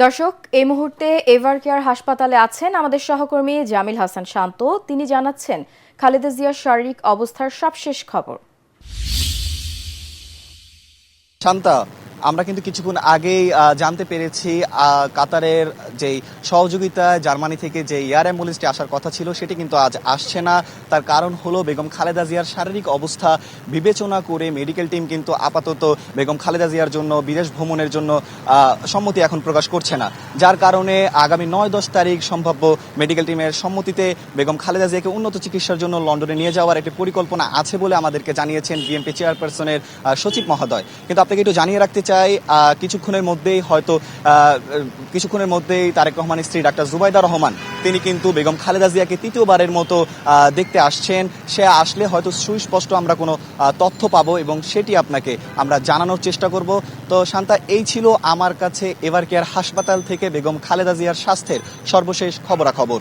দর্শক, এই মুহূর্তে এভার কেয়ার হাসপাতালে আছেন আমাদের সহকর্মী জামিল হাসান শান্ত। তিনি জানাচ্ছেন খালেদা জিয়ার শারীরিক অবস্থার সবশেষ খবর। শান্তা, আমরা কিন্তু কিছুক্ষণ আগেই জানতে পেরেছি কাতারের যেই সহযোগিতায় জার্মানি থেকে যে এয়ার অ্যাম্বুলেন্সটি আসার কথা ছিল সেটি কিন্তু আজ আসছে না। তার কারণ হলো বেগম খালেদা জিয়ার শারীরিক অবস্থা বিবেচনা করে মেডিকেল টিম কিন্তু আপাতত বেগম খালেদা জিয়ার জন্য বিদেশ ভ্রমণের জন্য সম্মতি এখন প্রকাশ করছে না, যার কারণে আগামী 9-10 তারিখ সম্ভাব্য মেডিকেল টিমের সম্মতিতে বেগম খালেদা জিয়াকে উন্নত চিকিৎসার জন্য লন্ডনে নিয়ে যাওয়ার একটি পরিকল্পনা আছে বলে আমাদেরকে জানিয়েছেন বিএনপি চেয়ারপারসনের সচিব মহোদয়। কিন্তু আপনাকে একটু জানিয়ে রাখতে চাই, কিছুক্ষণের মধ্যেই তারেক রহমানের স্ত্রী ডাক্তার জুবাইদা রহমান তিনি কিন্তু বেগম খালেদা জিয়াকে তৃতীয়বারের মতো দেখতে আসছেন। সে আসলে হয়তো সুস্পষ্ট আমরা কোনো তথ্য পাবো এবং সেটি আপনাকে আমরা জানানোর চেষ্টা করব। তো শান্তা, এই ছিল আমার কাছে এভার কেয়ার হাসপাতাল থেকে বেগম খালেদা জিয়ার স্বাস্থ্যের সর্বশেষ খবরাখবর।